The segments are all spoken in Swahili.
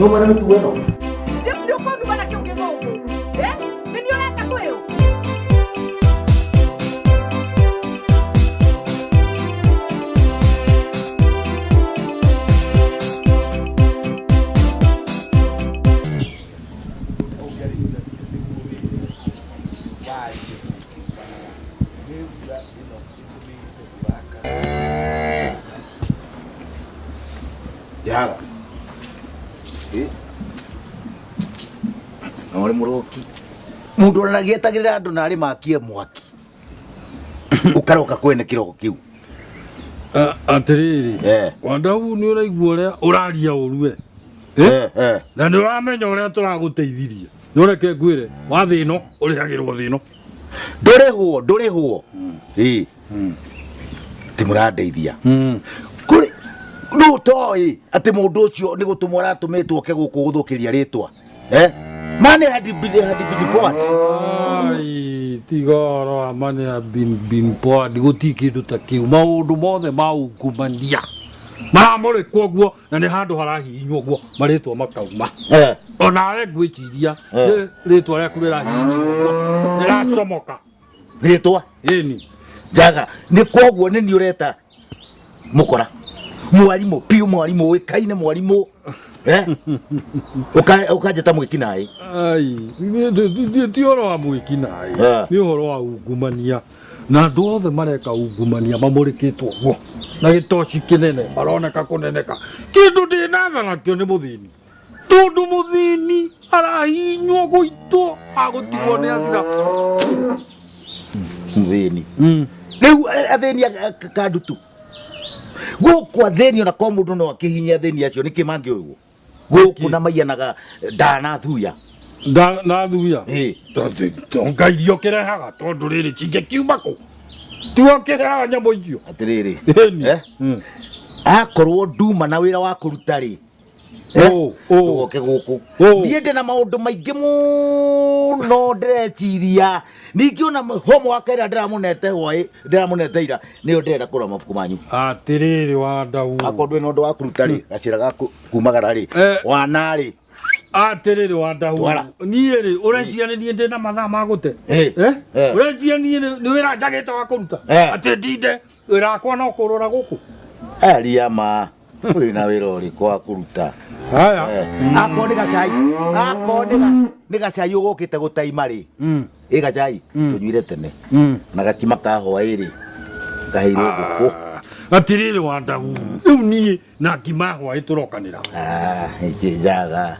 No mwana mtu weno. Ndio kwa ndo bana kionge gongo. Ndio leta kweo. Jaga. Nore muroki. Mundu aragietagirira andu na ari makie mwaki. Ukaroka kwene kiroko kiu. Atiriri. Wandau ni uraigua uria uraria uruwe. Na ni uramenya uria turaguteithiria. Nyoreke ngwire wa thino urihagirwo thino. Ndurihwo. Ti murandeithia. Kuri no toi ati mundu ucio ni gutumwa ratumitwo ke guku guthukiria ritwa. Mane had been poured. Ai, tigoro mane had been poured gutikindu ta kiu maundu mothe maungumania. Maramore koguo na ni handu harahihinywo guo maritwa makauma. Ona we ngwiciria ritwa rĩa kurira hihinywo niracomoka. Ritwa? Ĩni. Jaga ni koguo ni ureta mukora. Mwarimu piu mwarimu wikaine mwarimu ukajeta mwikinae ai ti horo wa mwikinae ni horo wa ungumania na andu othe mareka ungumania mamurikitwo guo na gitoci kinene baroneka kuneneka kindu ndinatha nakio ni muthini tondu muthini arahinywo guitwo agutigwo ni athira muthini riu athini kandutu gukwa theni ona ko mundu no akihinya theni acio niki mangi uguo guku na maiyanaga ndana thuya na thuya tonga irio kirehaga tondu riri cinge kiumako tiwo kirehaga nyamo icio atiriri akorwo nduma na wira wa kuruta ri ugoke guku ndiende na maundu maingi muno ndeciria ningi ona homo wakaira ndiramunete hwai ndiramunete ira ni ndenda kurwa mabuku manyu atiriri wa ndau akondwe no ndo wakuruta ri gacira gaku kumagara ri wanari atiriri wa ndau nie ri urenjia ni ndina mathaa magute urenjia ni wira njagite wa kuruta ati ndinde wira kwa no kurura guku ariama uri na wira uri kwa kuruta haya akoni gacai ugukite gutaima ri gacai tunyuire tene na gakima ka hwairi gahiirwo guku atiriri wa ndau riu nie na ngima hwai turokanira iki jaga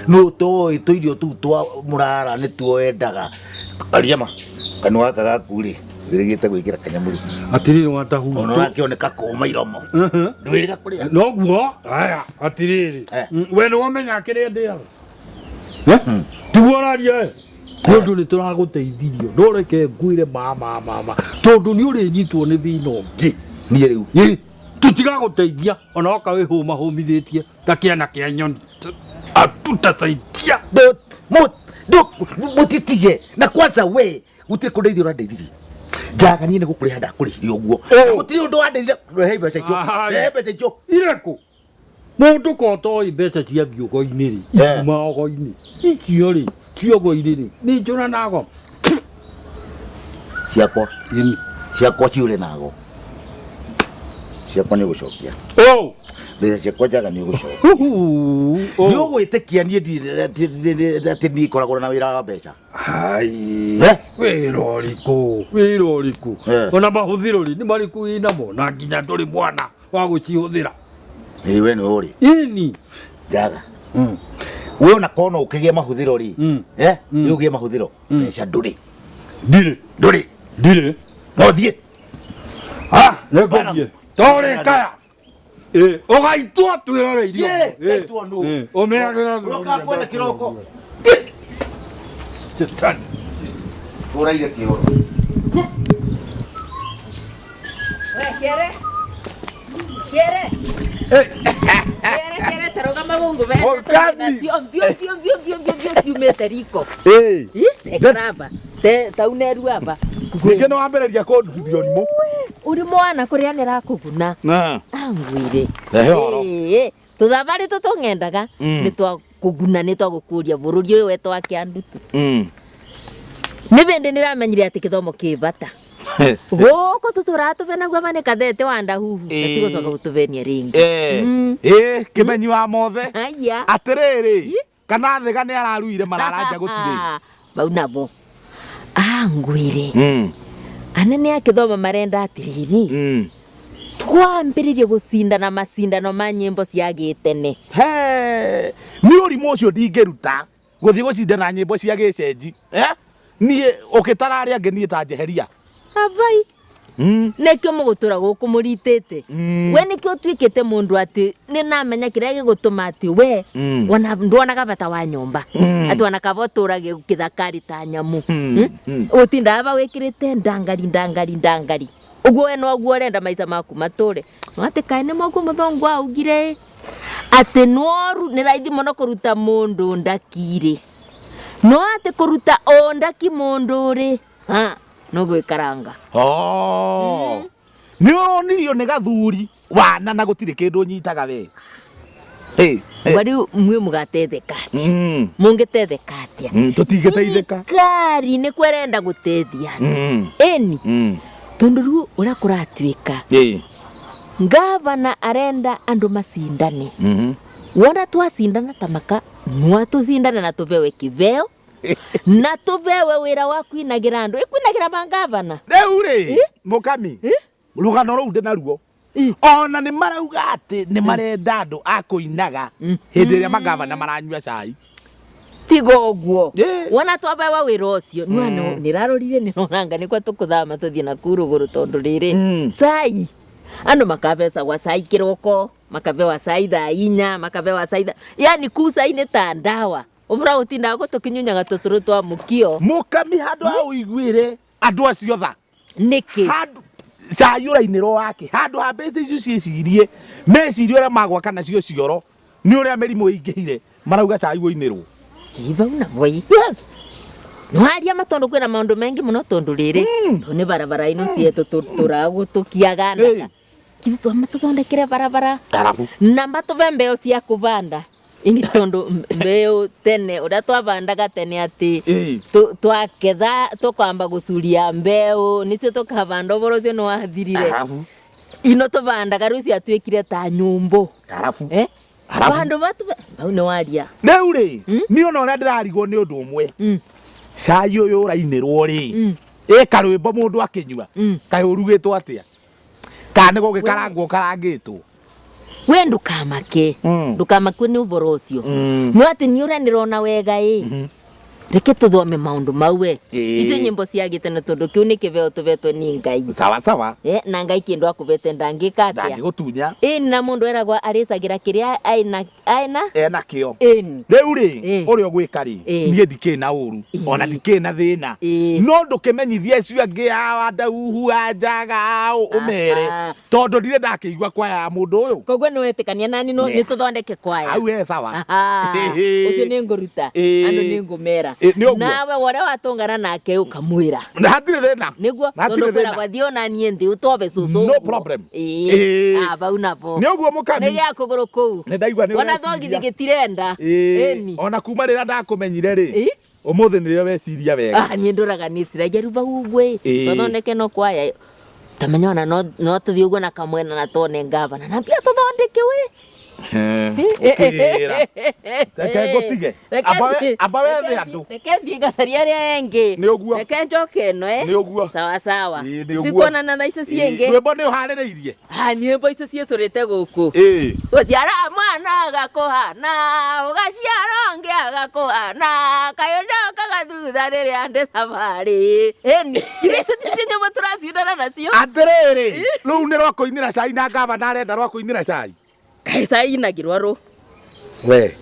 no toi tuirio tu twa murara ni tuo endaga ariama kanwa ka gakuri wirigite gwikira kanyamuri atiriri wa ndau ono akioneka kuma iromo ndwirika kuria no guo haya atiriri we no wamenya kire ndia tuoraria tondu ni turaguteithirio ndoreke ngwire mama tondu ni uri nyitwo ni thino ngi nie riu tutigaguteithia ona oka wi huma humithitie ta kiana kia nyoni atutasaidia mutitige na kwanza we utikundeithia urandeithirie jaga nie ni gukuriha ndakurihirio guo gutiri undu wandeithia rehe mbeca icio ireku mundu ko mbeca cia ngiugo-ini ri maogo-ini ikio ri kiogo-ini ri ni njura nago ciakwa ciure nago ciakwa ni gucokia mbeca ciakwa jaga ni gucokia ni ugwitikia nie ati ni koragwo na wira wa mbeca wira uriku ona mahuthiro ri ni mariku inamo na nginya nduri mwana wa gucihuthira we ni uri ini jaga we ona kono ukigia mahuthiro ri ugie mahuthiro mbeca nduri no thie negothie tore kaya ugaitwo twiroreirio umeagira kwenda kiroko uraire kihoro Quiere taruga magungu vete. Siumete riko. Graba. Tauneru hapa. Ngeno wambereria konduthio rimo. Uri mwana kuria nira kuguna. Angwire. Tuthabari tutungendaga ni twa kuguna nä twagå bå rå ri å yå wetwo wa kä andutu nä bä ndä nä ramenyire atä kä thomo kä bata gå kå tå tå ratå benagua manä kathete wa ndahuhu atigå coka gå tå benia rä ngä kä menyi wa mothe aya atä rä rä kana thega nä araruire mararanja gå tirä bau nabo angwä re anene akä thoma marenda atä rä rä twambä rä rie gå cindana macindano ma nyä mbo cia gä tene nä å rimå å cio ndingä ruta gå thiä gå cindana nyä mbo cia gä cenji niä å kä tararä angä niä ta njeheria abai nä kä må gå tå ra gå kå må ritä te we nä kä å tuä kä te må ndå atä nä namenya kä rä a gä gå tå ma atä we ndwonaga bata wa nyomba atä wana kaba å tå rage kä thakari ta nyamå å tindaga ba wä kä rä te ndangari å guo we noguo renda maica maku matå re no atä kaä nä moguo må thongu augire atä noru nä raithi må no kå ruta må ndå ndakirä no atä kå ruta o ndaki må ndå rä no gwä karanga nä onirio nä gathuri wana na gå tirä kä ndå nyitaga we bari mwe mugatetheka må ngä tetheka atä tå tingä teithäka kari nä kwerenda gå tethia eni tondå rä å rä a kå ratuä ka ngavana arenda andå macindane wona twacindana ta maka nwa tå cindane na tå bewe kä beo na tå bewe wä ra wa kwinagä ra andå ĩkwinagä ra mangavana rä u rä må kami rå gano rå u ndä naruo ona nä marauga atä nä marenda andå a kå inaga hä ndä ä rä a mangavana maranyua cai tiga å guo wona twambewa wä ra å cio nä rarå rire nä ronanga nä kwa tå kå thama tå thiä na kurå gå rå tondå rä rä cai andå makabecagwa cai kä roko makabewa cai thaa inya makabewa cai yani ku cai nä ta ndawa å bå ra gå tindaga gå tå kä nyunyaga tå cå rå twa må kio må kami handå ha å iguä re andå acio tha nä kä cai å rainä ro wake handå ha mbeca icio ciäcirie meciria å rä a magwaka nacio cioro nä å rä a mä rimå ä ingä hire marauga cai gå inä rwo ibau na voi no aria matondå kwä na maå ndå mengä må no tondå rä rä tå nä barabara ino cietå tå ragå tå kiagana kithi twama tå thondekere barabara na matå be mbeo cia kå banda ingi tondå mbeo tene å rä a twabandaga tene atä twaketha tå kwamba gå curia mbeo nä cio tå kabanda å boro å cio nä wathirire ino tå bandaga rä u ciatuä kire ta nyå mbå bandå batu bau nä waria rä u rä nä ona å rä a ndä rarigwo nä å ndå å mwe cai å yå å rainä rwo rä karwä mbo må ndå akä nyua kaä å rugä two atä a kana nä gå gä karangwo karangä two we ndukamake ndukamakwe nä å boro å cio no atä nä å rä a nä rona wega reke tå thome maå ndå mau we icio nyä mbo ciagä te na tondå kä u nä kä beo tå betwo ni ngai sawa na ngai kä ndå akå bete ndangä ka atä ndangä gå tunya ĩni na må ndå eragwo arä cagä ra kä rä a ena kä o ĩni rä u rä å rä a å gwä ka rä niä ndikä na å ru ona ndikä na thä na no ndå kä menyithia icio angä awandauhu anjaga å mere tondå ndirä ndakä igua kwaya ya må ndå å yå koguo nä wetä kania nani nä tå thondeke kwaya au sawa å cio nä ngå ruta andå nä ngå mera nawe wore watångana nake å kamwä ra hatirä thä na nä guo tondå kwä ragwa thiä ona niä nthä å tobe cå no problem bau nabo nä å guo må kami nä gä akå gå rå kå u nä ndaigua nä ona thogithi gä tirenda ona kuma rä rä a ndakå menyire rä å må thä nä rä o weciria wega niä ndå raga nä ciragia rä u bau ngwä tåthondeke no kwaya tamenya ona no tå thiä å guo na kamwena na tone ngavana na mbia tå thondeke wä reke ngå tige amba wethe andå reke thiä ngacaria arä a engä nä å guo reke njoke ĩno nä å guo sawa nä å guo tikuonana na icio ciängä rwä mbo nä å harä rä irie nyä mbo icio ciäcå rä te gå kå gå ciara mwana agakå hana å gaciara å ngä agakå hana kayå njokaga thutha rä rä a ndä thabarä ĩni icio ticio nyå tå racindana nacio atä rä rä rä u nä rwakå inä ra cai na ngavana arenda rwakå inä ra cai kaä cai inagä rwa rå we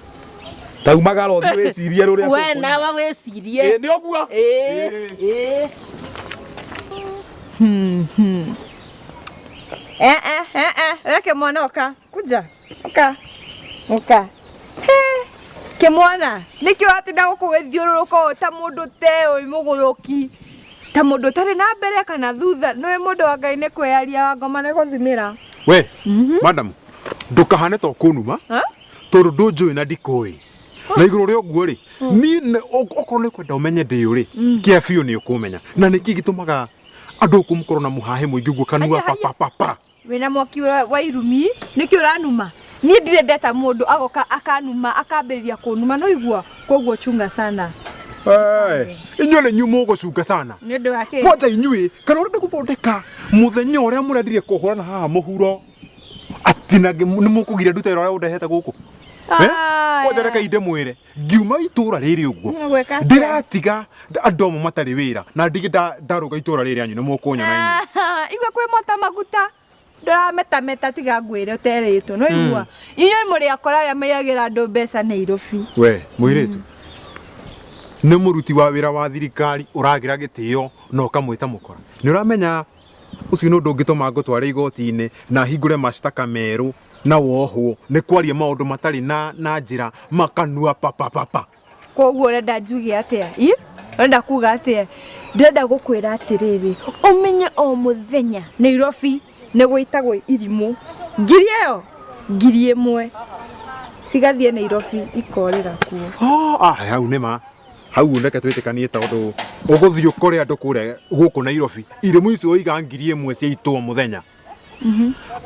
taumaga ro thiä wä cirie rå rä a we nawe wä cirie nä å guo reke mwana oka kuja oka kä mwana nä kä o atinda gå kå gä thiå rå rå ka ta må ndå teå må gå rå ki ta må ndå tarä na mbere kana thutha nä må ndå wa ngai nä kweyaria wa ngoma nä gå thimä ra we madam ndukahane to kunuma tondu ndunjui na ndikui na iguru ri oguo ri ni okorwo ni kwenda umenye ndiyo ri kia biu ni ukumenya na niki gitumaga andu kumkorwo na muhahe muingi guo kanua papa wena mwaki wa irumi niki uranuma ni ndire ndeta mundu agoka akanuma akambiriria kunuma no igua koguo chunga sana inyuĩ nĩ inyuĩ mũgũcunga sana nĩ ũndũ wa kĩ kwanja inyuĩ kana ũrenda gũthondeka mũthenya ũrĩa mũrendirie kũhũrana haha mũhuro ati nĩ mũkũgiria nduta ĩrĩa ũndehete gũkũ kwanja reke inde mwĩre ngiuma itũũra rĩrĩ ũguo ndĩratiga andũ amwe matarĩ wĩra na ndigĩ ndarũga itũũra rĩrĩ anyu nĩ mũkũnyona igwe kwĩ mota maguta ndũrameta tiga ngwĩre ũterĩtwo no igua inyuĩ mũrĩ akora arĩa maiyagĩra andũ mbeca Nairobi we mũirĩtu nĩ mũruti wa wĩra wa thirikari ũragira gĩtĩo no kamwĩta mũkora nĩ ũramenya ũcio nĩ ũndũ ũngĩtũma ngũtware igoti-inĩ na hingũre mashtaka merũ na wohwo nĩ kwaria maũndũ matarĩ na njĩra makanua papa koguo ũrenda njuge atĩa ũrenda kuga atĩa ndĩrenda gũkwĩra atĩrĩrĩ ũmenye o mũthenya Nairobi nĩ gwĩtagwo irimũ ngiri ĩyo ngiri ĩmwe cigathiĩ Nairobi ikorĩra kuo hau nĩ ma hau ndeke twĩtĩkanie tondũ ũgũthiĩ ũkore andũ kũrĩa gũkũ Nairobi irimũ icio iga ngiri ĩmwe cia itũa mũthenya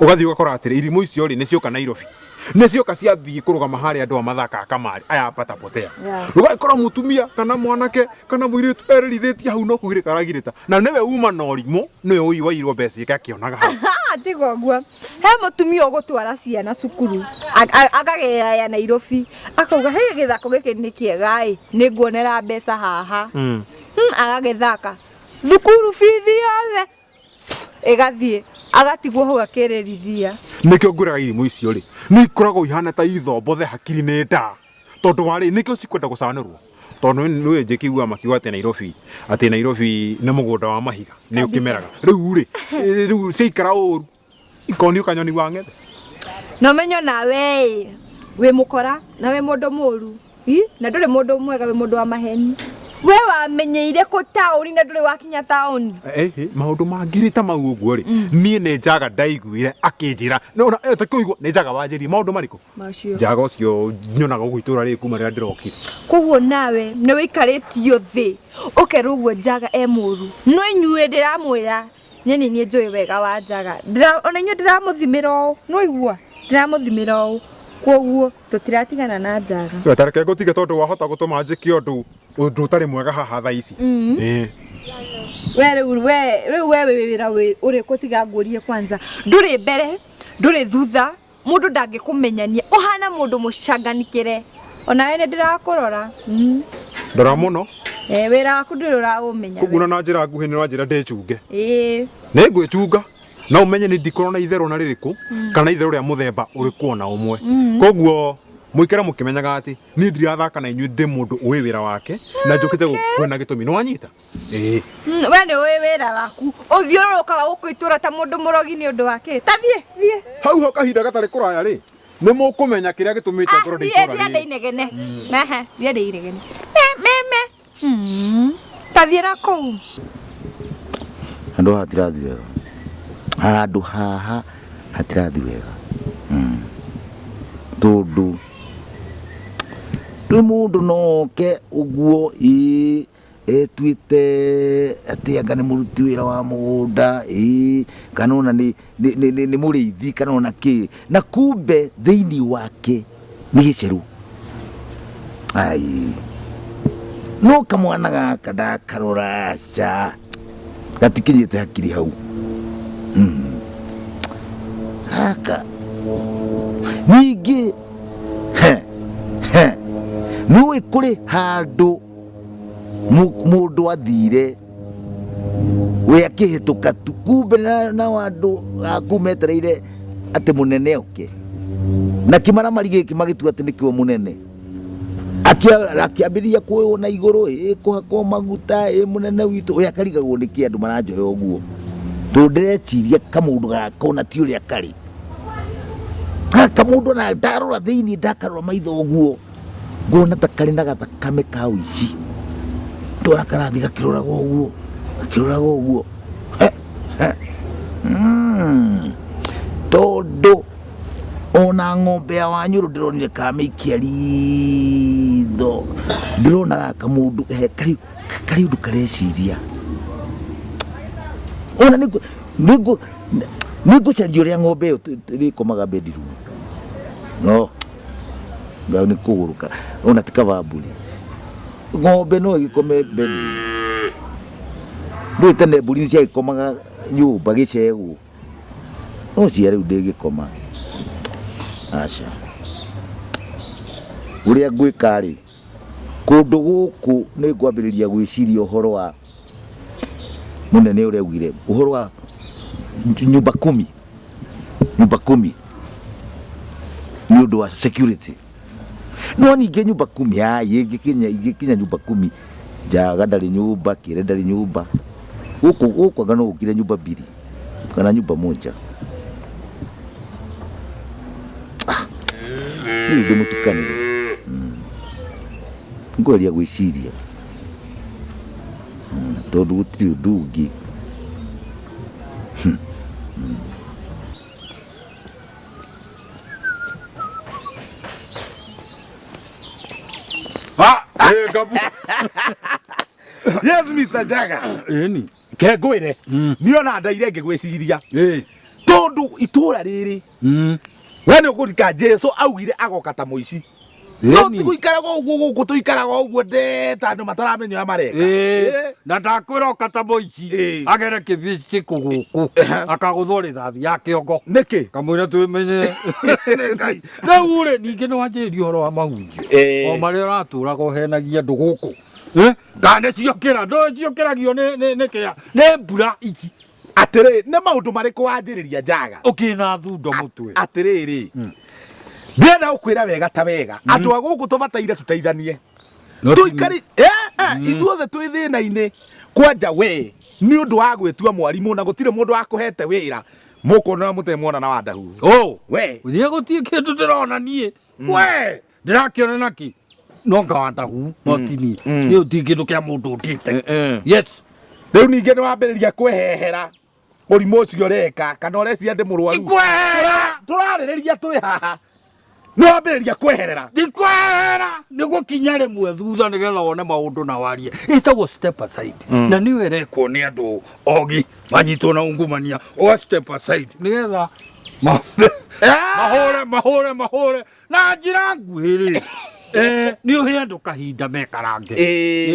ũgathiĩ ũgakora atĩrĩ irimũ icio rĩ nĩcioka Nairobi nĩcioka ciathiĩ kũrũgama harĩa andũ a mathaka kamari aya patapotea ũgakora mũtumia kana mwanake kana mũirĩtu erĩrithĩtie hau no kũgirĩka aragirĩta na nĩwe uma na ũrimũ nĩwe wairwo mbeca ikakĩonaga hau tiga ũguo he mũtumia ũgũtwara ciana cukuru akagera ya Nairobi akauga he gĩthako gĩkĩ nĩ kĩega nĩ nguonera mbeca haha agagĩthaka thukuru bithi yothe ĩgathiĩ agatigwo hau akĩrĩrithia nĩkĩo ngwĩraga irimũ icio rĩ nĩ ikoragwo ihana ta ithombothe hakiri-inĩ nda tondũ warĩ nĩkĩo cikwenda gũcanĩrwo tondũ nĩwe njĩkĩigua makiuga atĩ Nairobi nĩ mũgũnda wa mahiga nĩ ũkĩmeraga rĩu ciaikara ũru ikoni ũkanyoni wa ng'ethe no menyo nawe wĩ mũkora na wĩ mũndũ mũru na ndũrĩ mũndũ mwega wĩ mũndũ wa maheni we wamenyeire kũ taũni na ndũrĩ wakinya taũni maũndũ mangĩ ta mau ũguo rĩ niĩ nĩ njaga ndaiguire akĩnjĩra nona takĩigua nĩ njaga wanjĩrie maũndũ marĩkũ njaga ũcio nyonaga ũguo itũũra rĩrĩ kuma rĩrĩa ndĩrokire koguo nawe nĩ wĩikarĩtio thĩ ũkerwo ũguo njaga mũru no inyuĩ ndĩramwĩra nyeni niĩ njũĩ wega wa njaga ona inyuĩ ndĩramũthimĩra ũũ no igua ndĩramũthimĩra ũũ koguo tũtiratigana na njaga tareke ngũtige tondũ wahota gũtũma njĩke ũndũ ũtarĩ mwega haha thaa ici rĩu we wĩra ũrĩkũ tiga ngũrie kwanza ndũrĩ mbere ndũrĩ thutha mũndũ ndangĩkũmenyania ũhana mũndũ mũcanganikĩre onawe nĩ ndĩrakũrora ndora mũno wĩra waku ndũrĩ ũraũmenya kũguna na njĩra nguhĩ nĩ wanjĩra ndĩchunge nĩ ngwĩchunga na ũmenye nĩ ndikorwo na itherũ na rĩrĩkũ kana itherũ rĩa mũthemba ũrĩkuo na ũmwe koguo mũikara mũkĩmenyaga atĩ niĩ ndirathaka na inyuĩ ndĩ mũndũ ũĩ wĩra wake na njũkĩte kwĩna gĩtũmi nĩ wanyita we nĩ ũĩ wĩra waku ũthiũrũrũkaga gũkũ itũũra ta mũndũ mũrogi nĩ ũndũ wake ta thiĩ hau ho kahinda gatarĩ kũraya rĩ nĩ mũkũmenya kĩrĩa gĩtũmĩte ngoro ndĩ itũũra rĩrĩ thiĩ inegene thiĩ inegene ta thiĩ na kũu handũ hatirathi wega handũ haha hatirathi wega tondũ rĩ mũndũ noke ũguo etuĩte atĩ anga nĩ mũruti wĩra wa mũgũnda kana ona nĩ mũrĩithi kana ona kĩ na kumbe thĩinĩ wake nĩ gĩceru no kamwana gaka ndakarora ca gatikinyĩte hakiri hau gaka ningĩ nĩũĩ kũrĩ handũ mũndũ athire we akĩhĩtũka tu kumbe nao andũ aku metereire atĩ mũnene oke na kĩmaramari gĩkĩ magĩtua atĩ nĩkĩo mũnene akĩambĩrĩria kuoywo na igũrũ kũhakwo maguta mũnene witũ ũrĩa akarigagwo nĩkĩ andũ maranjoya ũguo tondũ ndĩreciria kamũndũ gaka ona ti ũrĩa karĩ kamũndũ ona ndarora thĩinĩ ndakarora maitho ũguo ngona ta karĩ na gathakame ka ũici ndona karathi gakĩroraga ũguo tondũ ona ng'ombe ya Wanyũrũ ndĩronire kamĩikia ritho, ndĩrona gaka mũndũ kariũndũ kareciria, ona nĩngũcaria ũrĩa ng'ombe ĩyo ĩrĩkomaga bedroom. No ngao nĩ kũgũrũka, ona ti kabambũri, ng'ombe no ĩgĩkome bedroom. Ndũĩ tene mbũri nĩciagĩkomaga nyũmba gĩcegũ, no cia rĩu ndĩgĩkoma. Aca ũrĩa ngwĩka-rĩ, kũndũ gũkũ nĩngwambĩrĩria gwĩciria ũhoro wa mũnene ũrĩa augire, ũhoro wa nyũmba 10 nĩ ũndũ wa security. No ningĩ nyũmba 10 ingĩkinya nyũmba 10, Njaga ndarĩ nyũmba, Kĩere ndarĩ nyũmba, gũkũ anga no gũkire nyũmba 2 kana nyũmba 1. Nĩ ndĩmũtukanire, ngũgeria gwĩciria tondũ gũtirĩ ũndũ ũngĩ. Gabu. Yes, Mr. Njaga. Eni. Ke ngwĩre niona ndaire ngĩgwĩciria tondũ itũra rĩrĩ we nĩ ũkũrika Jesu augire agoka ta mũici. No ti gũikaraga ũguo gũkũ tũikaraga ũguo ndeta andũ mataramenya ũrĩa mareka. Na ndakwĩra oka ta mũici agere kĩbici kũgũkũ akagũthwo rithathi ya kĩongo. Nĩkĩ? Kamwĩra twĩmenye. Rĩu-rĩ ningĩ nĩwanjĩrĩria ũhoro wa mahunjio o marĩa ũratũraga ũhenagia andũ gũkũ. Kana nĩciokĩra ndũciokĩragio nĩ kĩrĩa nĩ mbura ici. Atĩrĩ, nĩ maũndũ marĩkũ wanjĩrĩria Njaga? Ũkĩna thundo mũtwe. Atĩrĩrĩ, ndĩrenda gũkwĩra wega ta wega, andũ a gũkũ tũbataire tũteithanie. Tũikari ithuothe twĩ thĩna-inĩ, kwanja we nĩ ũndũ wa gwĩtua mwarimũ na gũtirĩ mũndũ wakũhete wĩra, mũkuona mũtemwona na wandahu. We niĩ gũtirĩ kĩndũ ndĩrona niĩ. We ndĩrakĩona naki no ngawandahu no ti niĩ. Niĩ ũtirĩ kĩndũ kĩa mũndũ ũndĩte. Yes. Rĩu ningĩ nĩ wambĩrĩria kwĩhehera mũrimũ ũcio ũreka kana ũreciria ndĩ mũrwaru. Tũrarĩrĩria twĩ haha, nĩ wambĩrĩria kweherera. Ndikwehera nĩ gũkinya rĩmwe thutha nĩgetha wone maũndũ na warie. Ĩtagwo step aside. Na nĩwe rekwo nĩ andũ ogi manyitwo na ungumania o step aside nĩgetha mahũre na njĩra nguhĩ-rĩ. Nĩ ũhe andũ kahinda mekarange.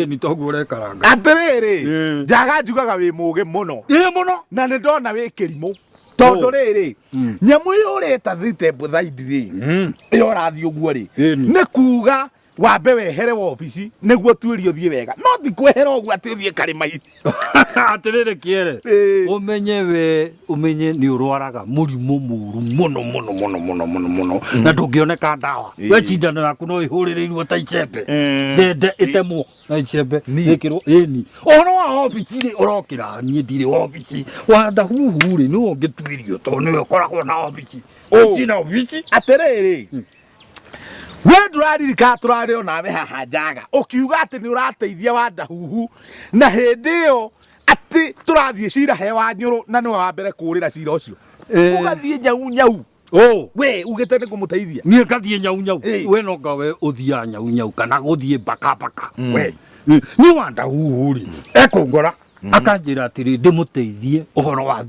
Nĩ toguo ũrekaranga. Atĩrĩrĩ, Njaga njugaga wĩ mũũgĩ mũno. Mũno. Na nĩ ndona wĩ kĩrimũ. Tondũ rĩrĩ, nyamũ ĩyo ũreta thitembuthaidi-rĩ, ĩyo ũrathiĩ ũguo-rĩ, nĩ kuga wambe wehere wabici nĩguo tuĩrio thiĩ wega. No ti kwehera ũguo atĩ ũthiĩ karĩma-inĩ. Atĩrĩrĩ Kĩere, ũmenye nĩ ũrwaraga mũrimũ mũru mũno na ndũngĩoneka ndawa. We cindano yaku no ĩhũrĩrĩirwo ta icembe, ndende ĩtemwo na icembe ĩkĩrwo ĩni. Ũhoro wa wabici-rĩ ũrokĩra niĩ ndirĩ wabici, wandahuhu-rĩ nĩwe ũngĩtuĩrio tondũ nĩwe ũkoragwo na wabici. Ũtina wabici. Atĩrĩrĩ, we ndũraririkana tũrarĩ onawe haha Njaga ũkiuga atĩ nĩ ũrateithia wandahuhu na hĩndĩ ĩyo atĩ tũrathiĩ cira he Wanyũrũ na nĩwe wa mbere kũũrĩra cira ũcio ũgathiĩ nyau. We ugĩte nĩ kũmũteithia. Niĩ ngathiĩ nyau. We no ngawe ũthiaga nyau kana gũthiĩ mbaka. We nĩ wandahuhu-rĩ ekũngora akanjĩra atĩrĩ ndĩmũteithie ũhoro wa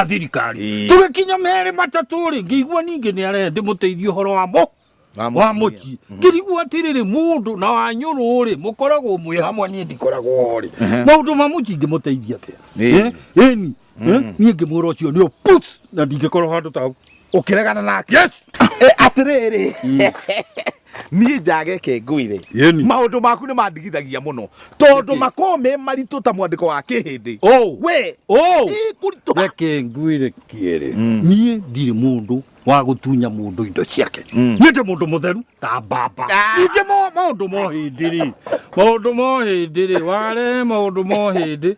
thirikari. Tũgĩkinya merĩ matatũ-rĩ ngĩigua ningĩ nĩ arehe ndĩmũteithie ũhoro wa mũci. Ngĩrigwo atĩrĩrĩ mũndũ na Wanyũrũ-rĩ mũkoragwo mwĩ hamwe, niĩ ndikoragwo-rĩ. Maũndũ ma mũci ingĩmũteithia atĩa? Ĩni niĩ ngĩmwĩra ũcio nĩo puts na ndingĩkorwo handũ ta hau. Ũkĩregana nake? Atĩrĩrĩ, niĩ Njaga eke ngwĩre maũndũ maku nĩ mandigithagia mũno tondũ makorwo me maritũ ta mwandĩko wa kĩhĩndĩ. We reke ngwĩre Kĩere, niĩ ndirĩ mũndũ wa gũtunya mũndũ indo ciake. Niĩ ndĩ mũndũ mũtheru ta mbamba. Ningĩ maũndũ mo hĩndĩ-rĩ ware maũndũ mo hĩndĩ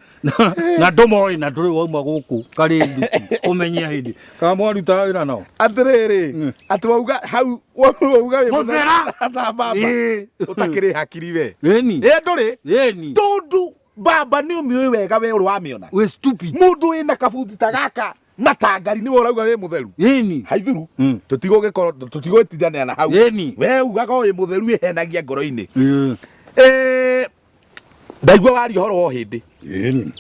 na ndũmoĩ na ndũrĩ wauma gũkũ karĩ nduki ũmenye hĩndĩ kana mwarutaga wĩra nao. Atĩrĩrĩ, atĩ wauga hau wauga wĩ mũthera ta mbamba ũtakĩrĩ hakiri we. Ndũrĩ tondũ mbamba nĩ ũmĩũĩ wega we ũrĩ wamĩona. We stupid. Mũndũ wĩna kabuti ta gaka matangari ni urauga we mutheru Yeni. haithuru tutigũgĩtithania na hau Yeni. we ugaga wĩ mutheru ihenagia ngoro-inĩ Eh. ndaigua waria ũhoro wa hĩndĩ Yeni.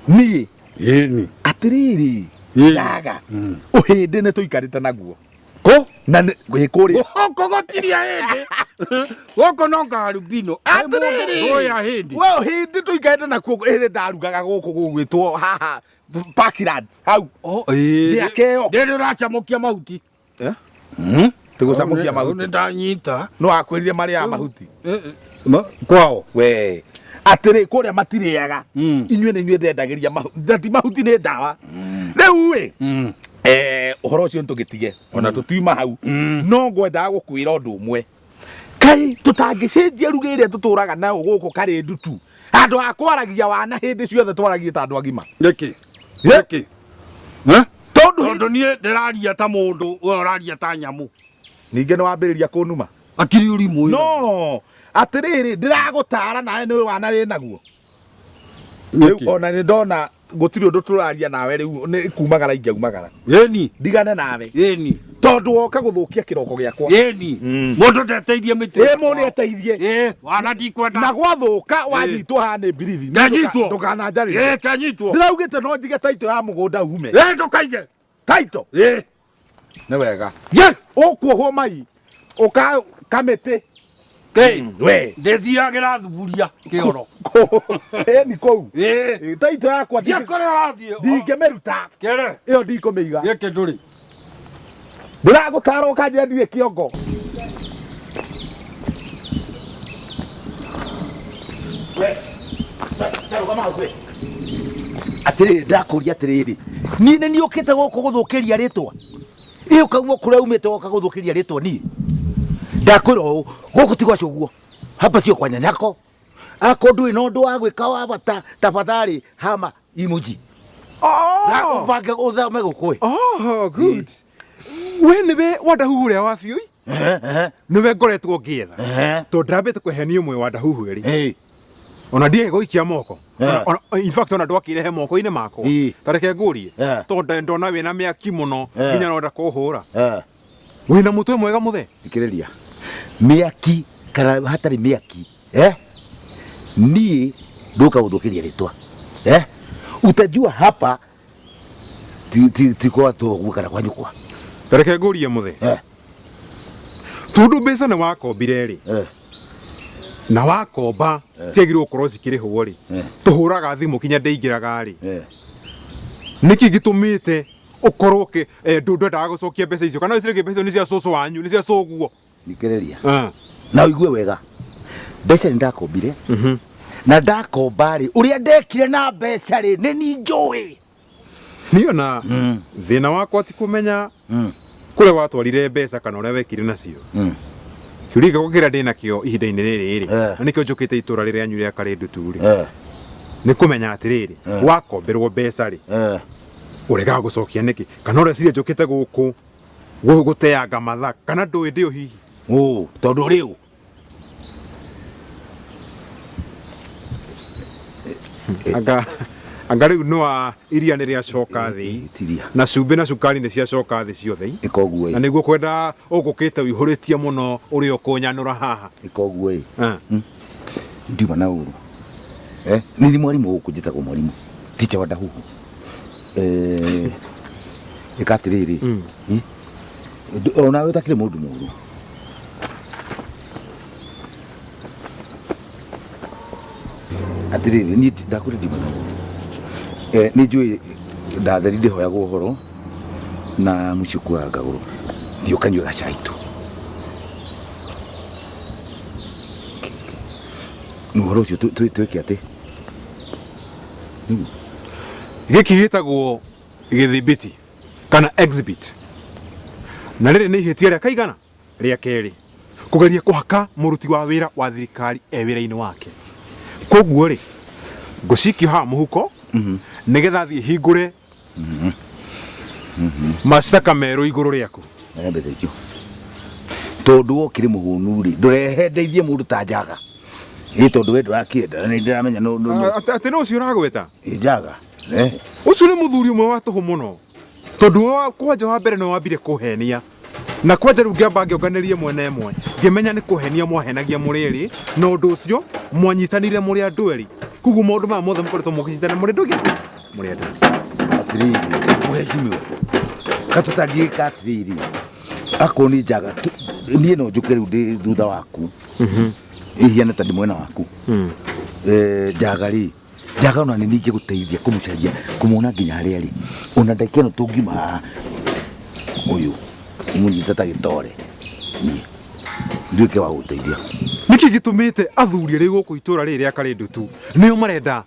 niĩ Yeni. atĩrĩrĩ Yeni. yaga ũhĩndĩ nĩ tũikarĩte naguo Ko? na gwĩkũrĩa Gũkũ gũtirĩ hĩndĩ. Gũkũ no karubino. Oya hĩndĩ. we ũhĩndĩ tũikarĩte nakuo hĩndĩ ndarugaga gũkũ gũgwĩtwo haha Parkland hau ndĩakeo Ndĩrĩ ũracamukia mahuti. tũgũcamukia mahuti Nĩ ndanyita. no akwĩrire marĩa ya mahuti Kwao. we atĩrĩ kũrĩa matirĩaga Mm. inyuĩ nĩ inyuĩ ndendagĩria mahuti mahuti nĩ ndawa rĩu ĩ ũhoro ũcio nĩtũgĩtige ona tũtiuma hau no ngwendaga gũkwĩra ũndũ ũmwe kaĩ tũtangĩcenjia ruga ĩrĩa tũtũraga nayo gũkũ karĩ ndutu andũ a kwaragia wana hĩndĩ ciothe twaragie ta andũ agima Nĩkĩ? Nĩkĩ? Tondũ niĩ ndĩraria ta mũndũ, we ũraria ta nyamũ. ningĩ nĩ wambĩrĩria kũnuma Akiri ũrimũ. no atĩrĩrĩ ndĩragũtara nawe nĩ wana wĩ naguo rĩu ona nĩ ndona gũtirĩ ũndũ tũraria nawe rĩu nĩ kumagara ingĩaumagara Yeni. ndigane nawe Yeni. tondũ woka gũthũkia kĩroko gĩakwa Yeni. Mũndũ ndeteithie mĩtĩ. mũndũ eteithie Wana ndikwenda. na gwathũka wanyitwo haha nĩ mbirithi Ndanyitwo. ndũkananjarĩrie Kanyitwo. ndĩraugĩte no njige taito ya mũgũnda ume Ndũkaige. taito nĩ wega Ye. ũkuohwo mai ũka kamĩtĩ we Ndĩthiagĩra thuburia kĩoro. ni kũu taito yakwa Ndiakore arathiĩ. ndingĩmĩruta Kere. ĩyo ndikũmĩiga Gĩkĩ ndũrĩ. ndĩragũtara ũkanjĩra ndirĩ kĩongo atĩrĩrĩ ndakũria atĩrĩrĩ niĩ nĩ niĩ ũkĩte gũkũ gũthũkĩria rĩtwa ĩ ũkauma kũrĩa umĩte woka gũthũkĩria rĩtwa niĩ ndakwĩra ũũ gũkũ ti gwacio guo hapa sio kwa nyanyako ako ndũĩ na ũndũ wa gwĩka wa bata tafadhali hama imuji ndakubange ũthame gũkũ Oh, good. We nĩwe wandahuhu ũrĩa wa biũ nĩwe ngoretwo ngĩetha tondũ ndambĩte kweheria ũmwe wa ndahuhu ĩrĩ ona ndiage gũikia moko in fact ona ndwakĩrehe moko-inĩ makwa ta reke ngũrie tondũ ndona wĩna mĩaki mũno nginya no ndakũhũra wĩna mũtwe mwega mũthe thikĩrĩria mĩaki kana hatarĩ mĩaki niĩ ndũka gũthũkĩria rĩtwa utajua hapa ti kwa toguo kana kwa nyũkwa ta reke ngũrie mũthe tondũ mbeca nĩ wakombire rĩ na wakomba ciagĩrĩirwo gũkorwo cikĩrĩhwo rĩ tũhũraga thimũ kinya ndĩingĩraga rĩ nĩkĩ gĩtũmĩte ũkorwo ndwendaga gũcokia mbeca icio kana wĩcirĩgie mbeca icio nĩ cia cũcũ wanyu nĩ cia cũguo thikĩrĩria na ũigue wega mbeca nĩ ndakombire na ndakomba rĩ ũrĩa ndekire na mbeca rĩ nĩ ni njũĩ niĩ ona thĩna wakwa ti kũmenya kũrĩa watwarire mbeca kana ũrĩa wekire nacio kĩũria gĩakwa kĩrĩa ndĩ nakĩo ihinda-inĩ rĩrĩ rĩ na nĩkĩo njũkĩte itũra rĩrĩa anyu rĩa Karĩndutu rĩ nĩ kũmenya atĩrĩrĩ wakomberwo mbeca rĩ ũregaga gũcokia nĩkĩ kana ũreciria njũkĩte gũkũ gũteanga mathaa kana ndũĩ ndĩo hihi tondũ rĩu anga rĩu nĩwa iria nĩ rĩacoka thĩ na cumbĩ na cukari nĩ ciacoka thĩ ciothe ĩkoguo na nĩguo kwenda ũgũkĩte wĩihũrĩtie mũno ũrĩa ũkũnyanũra haha ĩkoguo ndiuma na ũru nĩ ni mwarimũ gũkũ njĩtagwo mwarimũ ticha wa ndahuhu ĩka atĩrĩrĩ ona ũtakĩrĩ mũndũ mũru atĩrĩrĩ niĩ ndakwĩra ndiuma na ũru nĩ njũĩ ndatheri ndĩhoyagwo ũhoro na mũciĩ kuoya ngagũrũ thiĩ ũkanyue gacai tu nĩ ũhoro ũcio twĩke atĩ gĩkĩ gĩtagwo gĩthibiti kana exhibit na rĩrĩ nĩ ihĩtia rĩa kaigana rĩa kerĩ kũgeria kũhaka mũruti wa wĩra wa thirikari wĩra-inĩ wake koguo rĩ ngũcikio haha mũhuko nĩgetha thiĩ hingũre macitaka merũ igũrũ rĩaku mbeca icio tondũ wokire mũhũnu rĩ ndũrehe ndeithie mũndũ ta njaga ĩ tondũ we ndũrakĩenda na nĩ ndĩramenya atĩ no ũcio ũragwĩta njaga ucio nĩ mũthuri ũmwe wa tũhũ mũno tondũ kwanja wa mbere no wambire kũhenia na kwanja rĩu ngĩamba ngĩonganĩrie mwena ĩmwe ngĩmenya nĩ kũhenia mwahenagia mũrĩ erĩ na ũndũ ũcio mwanyitanire mũrĩ andũ erĩ koguo maũndũ maya mothe mũkoretwo mũkĩnyitana mũrĩ ndũgĩ mũrĩ andũ atiriri mũhecimiwa katũtariĩ katiriri akorwo nĩ njaga niĩ no njũke rĩu ndĩ thutha waku ihiana ta ndĩ mwena waku njaga rĩ njaga ona nĩ ningĩ gũteithia kũmũcaria kũmuona nginya harĩa rĩ ona ndagĩka ĩno tũngiuma haha ũyũ mũnyita ta gĩtore nduĩke wa gũteithia nĩkĩ gĩtũmĩte athuri erĩ gũkũ itũra rĩrĩ rĩa Karĩndũ tu nĩo marenda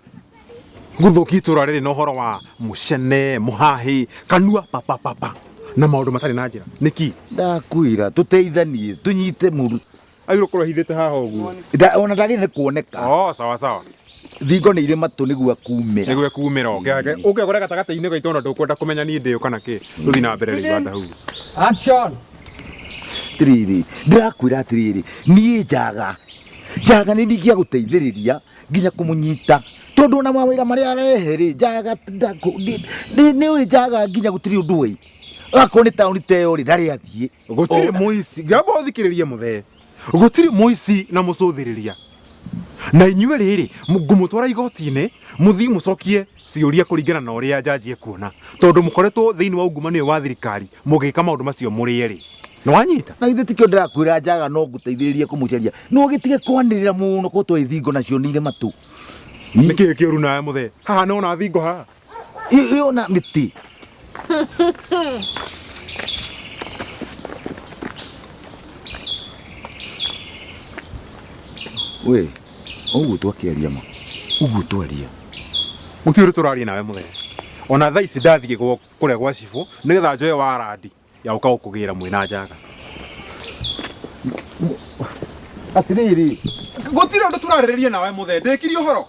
gũthũkia itũra rĩrĩ na ũhoro wa mũcene mũhahi kanua papapapa na maũndũ matarĩ na njĩra nĩki ndakwĩra tũteithanie tũnyite mũru agĩrwo kũrwo hithĩte haha ũguo ona ndagĩrĩ nĩ kuoneka sawa sawa thingo nĩ irĩ matũ nĩguo akumĩra nĩguo kumĩra ũngĩagũra gatagatĩ-inĩ gaitũ ona ndũkwenda kũmenya niĩ ndĩyo kana kĩ tũthiĩ na mbere rĩu anda hau action tiriri ndĩrakwĩra atĩrĩrĩ niĩ njaga nĩ ndingĩa gũteithĩrĩria nginya kũmũnyita tondũ ona mawĩra marĩa arehe rĩ njaga nĩ ũrĩ njaga nginya gũtirĩ ũndũ ĩ akorwo nĩ taũni ta ĩyo rĩ ndarĩ athiĩ gũtirĩ mũici ngamba ũthikĩrĩrie mũthee gũtirĩ mũici na mũcũthĩrĩria na inyuĩ rĩrĩ ngũmũtwara igoti-inĩ mũthiĩ mũcokie ciũria kũringana na ũrĩa njanji ekuona tondũ mũkoretwo thĩinĩ wa ungumania wa thirikari mũgĩka maũndũ macio mũrĩ erĩ nĩ wanyita na ithe tikĩo ndĩrakwĩra njaga no ngũteithĩrĩrie kũmũcaria no gĩtige kwanĩrĩra mũno ko twĩ thingo nacio nĩire matũ nĩkĩ kĩũru nawe mũthee haha nĩwona thingo haha ĩyo na mĩtĩ we ũguo twakĩaria ma ũguo twaria mũtiũrĩ tũraria nawe mũthee ona thaa ici ndathiĩ kũrĩa gwa cibũ nĩgetha njoe warandi ya gũka gũkũgĩra mwĩna njaga atĩrĩrĩ gũtirĩ ũndũ tũrarĩrĩria nawe mũthee ndĩkiri ũhoro